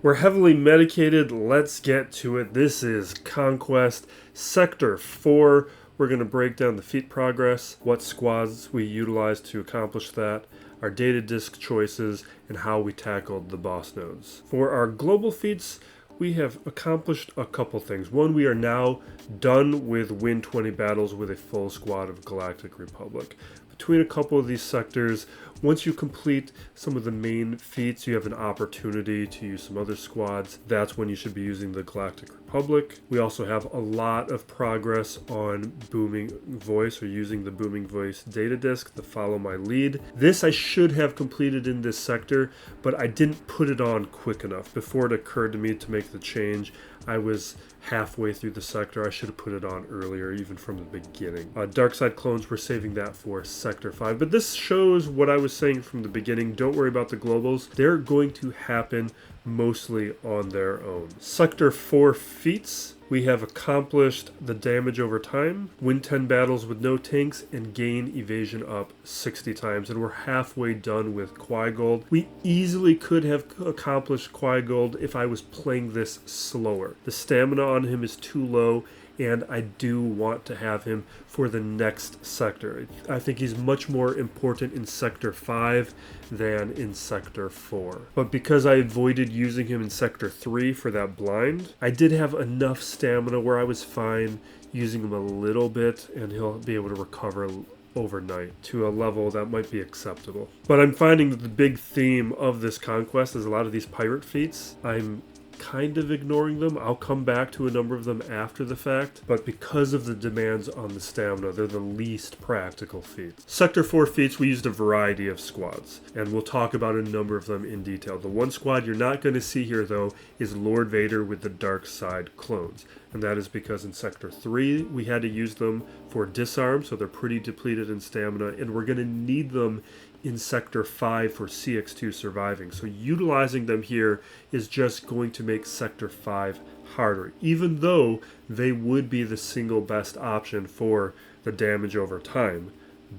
We're heavily medicated. Let's get to it. This is Conquest Sector 4. We're going to break down the feat progress, what squads we utilized to accomplish that, our data disk choices, and how we tackled the boss nodes. For our global feats, we have accomplished a couple things. One, we are now done with win 20 battles with a full squad of Galactic Republic. Between a couple of these sectors, once you complete some of the main feats, you have an opportunity to use some other squads. That's when you should be using the Galactic Republic. We also have a lot of progress on Booming Voice, or using the Booming Voice data disk to follow my lead. This I should have completed in this sector, but I didn't put it on quick enough. Before it occurred to me to make the change, I was halfway through the sector. I should have put it on earlier, even from the beginning. Dark Side clones, we're saving that for Sector 5. But this shows what I was saying from the beginning. Don't worry about the globals. They're going to happen mostly on their own. Sector 4 feats. We have accomplished the damage over time, win 10 battles with no tanks, and gain evasion up 60 times. And we're halfway done with Qui-Gold. We easily could have accomplished Qui-Gold if I was playing this slower. The stamina on him is too low, and I do want to have him for the next sector. I think he's much more important in Sector 5 than in Sector 4. But because I avoided using him in Sector 3 for that blind, I did have enough stamina where I was fine using him a little bit, and he'll be able to recover overnight to a level that might be acceptable. But I'm finding that the big theme of this conquest is a lot of these pirate feats. I'm kind of ignoring them. I'll come back to a number of them after the fact, but because of the demands on the stamina, they're the least practical feats. Sector 4 feats, we used a variety of squads, and we'll talk about a number of them in detail. The one squad you're not going to see here, though, is Lord Vader with the Dark Side clones, and that is because in Sector 3, we had to use them for disarm, so they're pretty depleted in stamina, and we're going to need them in Sector 5 for CX2 surviving. So utilizing them here is just going to make Sector 5 harder, even though they would be the single best option for the damage over time.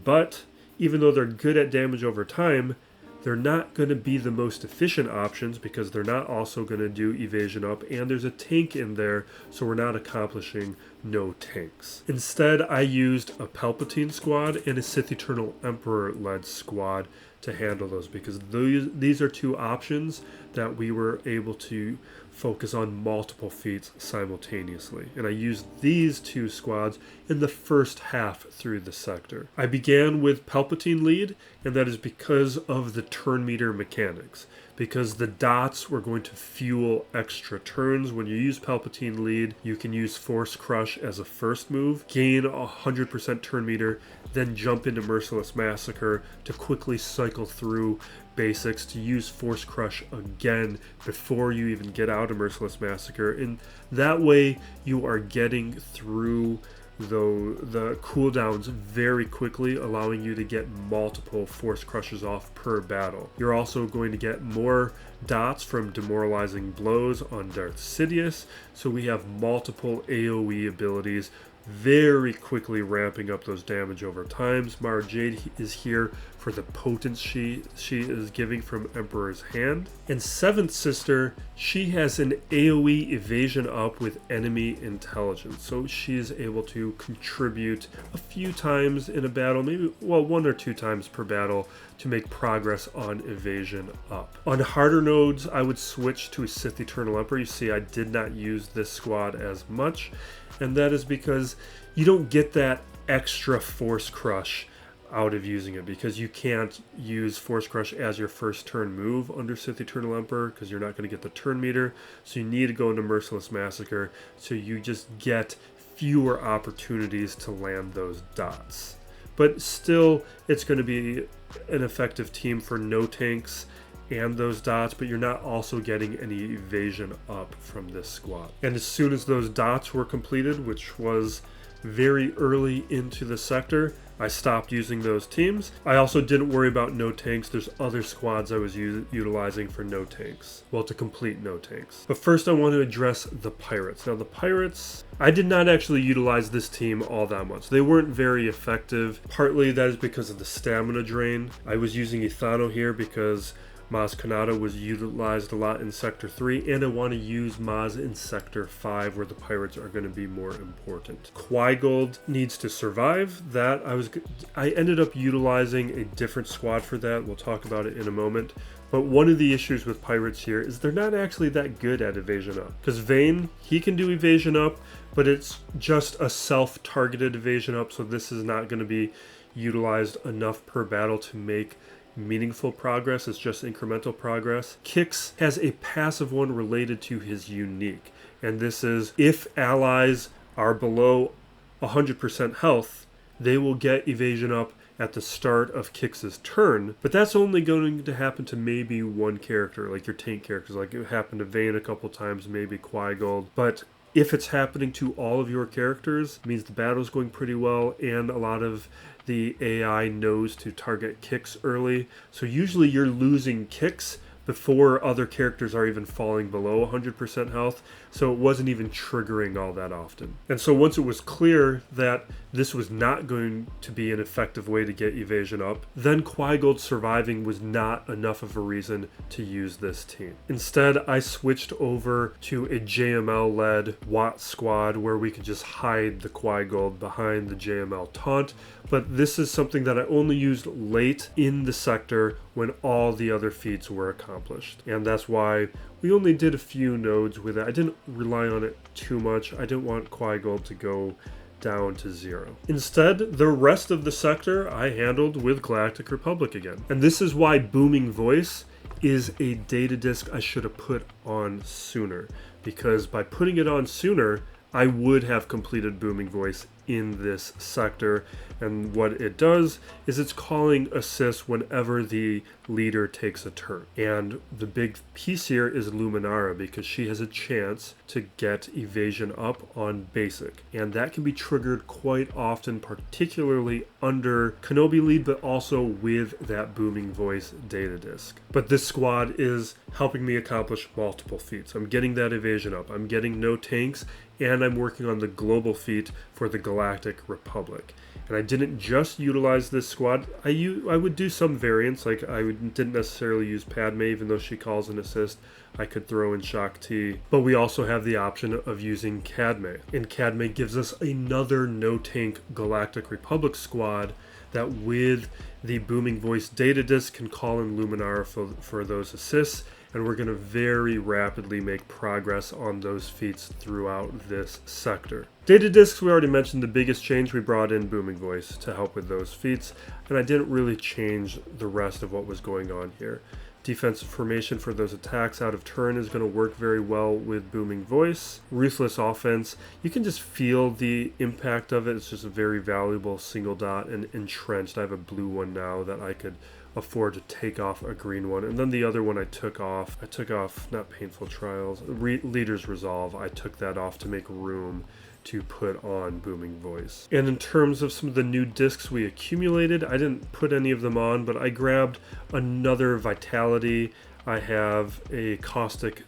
But even though they're good at damage over time, they're not going to be the most efficient options because they're not also going to do evasion up, and there's a tank in there, so we're not accomplishing no tanks. Instead, I used a Palpatine squad and a Sith Eternal Emperor-led squad to handle those, because these are two options that we were able to focus on multiple feats simultaneously. And I used these two squads in the first half through the sector. I began with Palpatine lead, and that is because of the turn meter mechanics. Because the dots were going to fuel extra turns. When you use Palpatine lead, you can use Force Crush as a first move, gain 100% turn meter, then jump into Merciless Massacre to quickly cycle through basics to use Force Crush again before you even get out of Merciless Massacre. And that way you are getting through the cooldowns very quickly, allowing you to get multiple Force Crushes off per battle. You're also going to get more dots from Demoralizing Blows on Darth Sidious, so we have multiple AoE abilities, very quickly ramping up those damage over time. Mara Jade is here for the potency she is giving from Emperor's Hand. And Seventh Sister, she has an AoE evasion up with enemy intelligence, so she is able to contribute a few times in a battle, maybe, well, 1 or 2 times per battle to make progress on evasion up. On harder nodes, I would switch to a Sith Eternal Emperor. You see, I did not use this squad as much, and that is because you don't get that extra Force Crush out of using it, because you can't use Force Crush as your first turn move under Sith Eternal Emperor because you're not going to get the turn meter, so you need to go into Merciless Massacre, so you just get fewer opportunities to land those dots. But still, it's going to be an effective team for no tanks and those dots, but you're not also getting any evasion up from this squad. And as soon as those dots were completed, which was very early into the sector, I stopped using those teams. I also didn't worry about no tanks. There's other squads I was utilizing for no tanks. Well, to complete no tanks. But first I want to address the pirates. Now the pirates, I did not actually utilize this team all that much. They weren't very effective. Partly that is because of the stamina drain. I was using Ethano here because Maz Kanata was utilized a lot in Sector 3, and I want to use Maz in Sector 5 where the pirates are going to be more important. Quaigold needs to survive. That I ended up utilizing a different squad for that. We'll talk about it in a moment. But one of the issues with pirates here is they're not actually that good at evasion up. Because Vane, he can do evasion up, but it's just a self-targeted evasion up, so this is not going to be utilized enough per battle to make meaningful progress. It's just incremental progress. Kix has a passive one related to his unique, and this is if allies are below 100% health, they will get evasion up at the start of Kix's turn, but that's only going to happen to maybe one character, like your tank characters. Like it happened to Vane a couple times, maybe Quaigold. But if it's happening to all of your characters, it means the battle's going pretty well, and a lot of the AI knows to target Kix early. So usually you're losing Kix before other characters are even falling below 100% health, so it wasn't even triggering all that often. And so once it was clear that this was not going to be an effective way to get evasion up, then Quaigold surviving was not enough of a reason to use this team. Instead, I switched over to a JML-led Watt squad where we could just hide the Quaigold behind the JML taunt, but this is something that I only used late in the sector when all the other feats were accomplished. And that's why we only did a few nodes with it. I didn't rely on it too much. I didn't want Quaigold to go down to 0. Instead, the rest of the sector I handled with Galactic Republic again. And this is why Booming Voice is a data disk I should have put on sooner. Because by putting it on sooner, I would have completed Booming Voice in this sector, and what it does is it's calling assists whenever the leader takes a turn. And the big piece here is Luminara, because she has a chance to get evasion up on basic, and that can be triggered quite often, particularly under Kenobi lead, but also with that Booming Voice data disk. But this squad is helping me accomplish multiple feats. I'm getting that evasion up, I'm getting no tanks, and I'm working on the global feat for the Galactic Republic. And I didn't just utilize this squad. I would do some variants, like didn't necessarily use Padme, even though she calls an assist. I could throw in Shaak Ti. But we also have the option of using Cadme. And Cadme gives us another no-tank Galactic Republic squad that with the Booming Voice data disk can call in Luminara for those assists. And we're going to very rapidly make progress on those feats throughout this sector. Data disks, we already mentioned the biggest change. We brought in Booming Voice to help with those feats, and I didn't really change the rest of what was going on here. Defensive formation for those attacks out of turn is going to work very well with Booming Voice. Ruthless offense, you can just feel the impact of it. It's just a very valuable single dot, and entrenched. I have a blue one now that I could afford to take off a green one, and then the other one I took off not Painful Trials, Leader's Resolve. I took that off to make room to put on Booming Voice. And in terms of some of the new discs we accumulated, I didn't put any of them on, but I grabbed another Vitality. I have a Caustic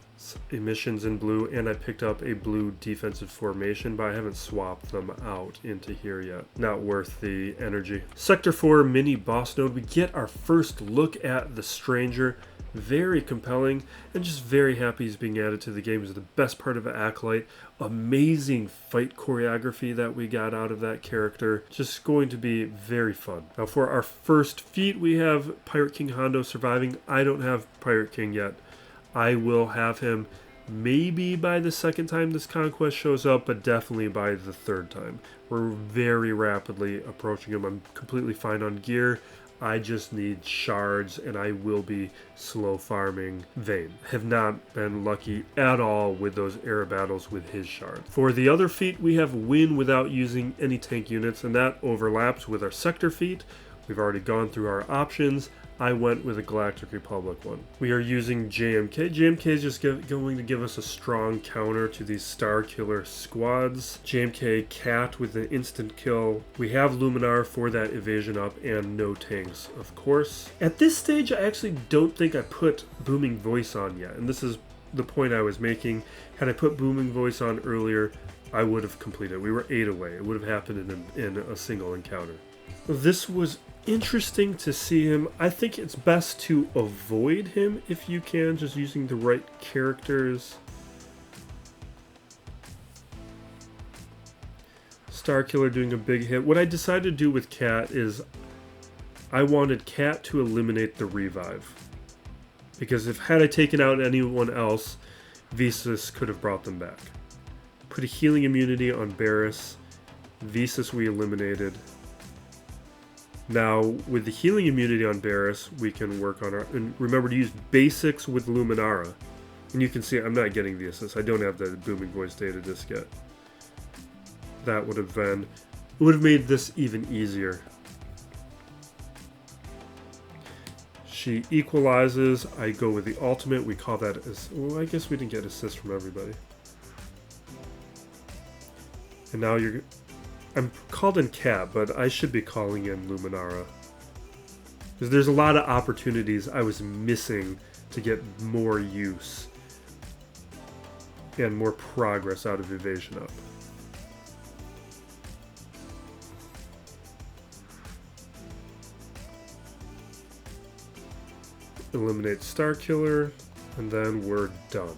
Emissions in blue, and I picked up a blue Defensive Formation, but I haven't swapped them out into here yet. Not worth the energy. Sector 4 mini boss node, we get our first look at the Stranger. Very compelling, and just very happy he's being added to the game. He's the best part of Acolyte. Amazing fight choreography that we got out of that character. Just going to be very fun. Now for our first feat, we have Pirate King Hondo surviving. I don't have Pirate King yet. I will have him maybe by the second time this conquest shows up, but definitely by the third time. We're very rapidly approaching him. I'm completely fine on gear. I just need shards, and I will be slow farming Vane. Have not been lucky at all with those air battles with his shard. For the other feat, we have win without using any tank units, and that overlaps with our sector feat. We've already gone through our options. I went with a Galactic Republic one. We are using JMK. JMK is just going to give us a strong counter to these Star Killer squads. JMK Cat with an instant kill. We have Luminar for that evasion up, and no tanks, of course. At this stage, I actually don't think I put Booming Voice on yet, and this is the point I was making. Had I put Booming Voice on earlier, I would have completed. We were 8 away. It would have happened in a single encounter. This was interesting to see him. I think it's best to avoid him if you can, just using the right characters. Starkiller doing a big hit. What I decided to do with Cat is I wanted Cat to eliminate the revive. Because had I taken out anyone else, Visas could have brought them back. Put a healing immunity on Barris. Visas we eliminated. Now, with the healing immunity on Barris, we can work on our... And remember to use basics with Luminara. And you can see I'm not getting the assist. I don't have the booming voice data disc yet. That would have been... It would have made this even easier. She equalizes. I go with the ultimate. We call that as... Well, I guess we didn't get assist from everybody. And now you're... I'm called in Cat, but I should be calling in Luminara. Because there's a lot of opportunities I was missing to get more use and more progress out of Evasion Up. Eliminate Starkiller, and then we're done.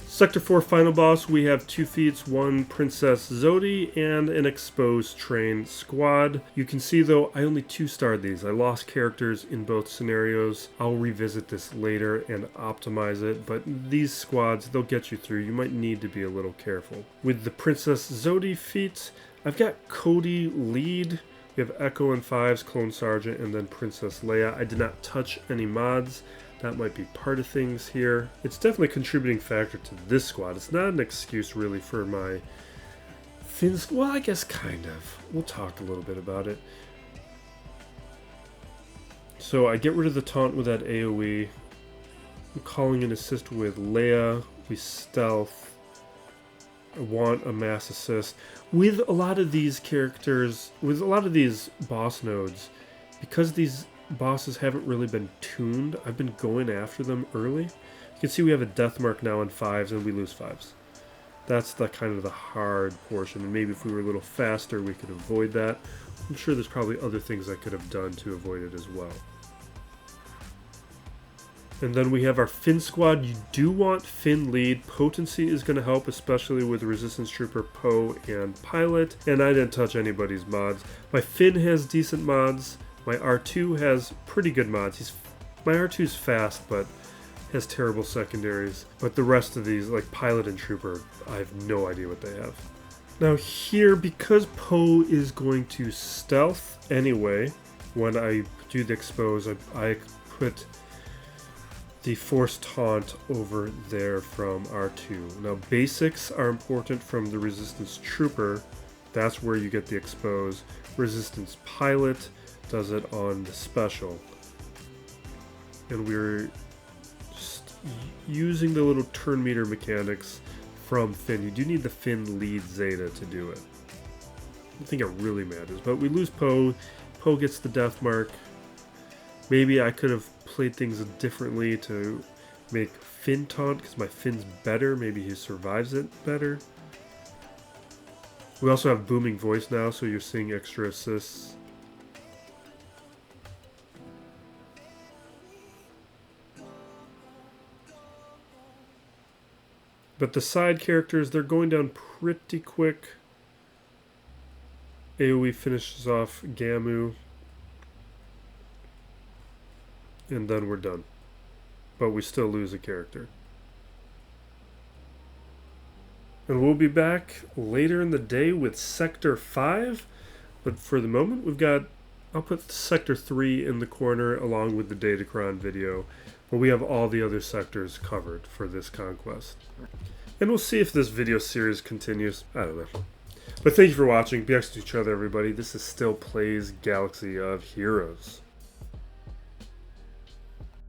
Sector 4 final boss, we have 2 feats, 1 Princess Zodi, and an exposed train squad. You can see though, I only 2-starred these. I lost characters in both scenarios. I'll revisit this later and optimize it, but these squads, they'll get you through. You might need to be a little careful. With the Princess Zodi feat, I've got Cody lead. We have Echo and 5s, Clone Sergeant, and then Princess Leia. I did not touch any mods. That might be part of things here. It's definitely a contributing factor to this squad. It's not an excuse really for my Finn's. Well, I guess kind of. We'll talk a little bit about it. So I get rid of the taunt with that AoE. I'm calling an assist with Leia. We stealth. I want a mass assist. With a lot of these characters, with a lot of these boss nodes, because these bosses haven't really been tuned, I've been going after them early. You can see we have a death mark now on 5s and we lose 5s. That's the kind of the hard portion, and maybe if we were a little faster we could avoid that. I'm sure there's probably other things I could have done to avoid it as well. And then we have our Finn squad. You do want Finn lead. Potency is going to help, especially with Resistance Trooper, Poe, and Pilot. And I didn't touch anybody's mods. My Finn has decent mods. My R2 has pretty good mods. My R2's fast, but has terrible secondaries. But the rest of these, like Pilot and Trooper, I have no idea what they have. Now here, because Poe is going to stealth anyway, when I do the expose, I put the Force Taunt over there from R2. Now basics are important from the Resistance Trooper. That's where you get the expose. Resistance Pilot does it on the special. And we're just using the little turn meter mechanics from Finn. You do need the Finn lead Zeta to do it. I think it really matters. But we lose Poe. Poe gets the death mark. Maybe I could have played things differently to make Finn taunt, because my Finn's better. Maybe he survives it better. We also have booming voice now, so you're seeing extra assists. But the side characters, they're going down pretty quick. AoE finishes off Gamu. And then we're done. But we still lose a character. And we'll be back later in the day with Sector 5. But for the moment, we've got... I'll put Sector 3 in the corner along with the Datacron video. But we have all the other sectors covered for this conquest. And we'll see if this video series continues. I don't know. But thank you for watching. Be excellent to each other, everybody. This is Still Plays Galaxy of Heroes.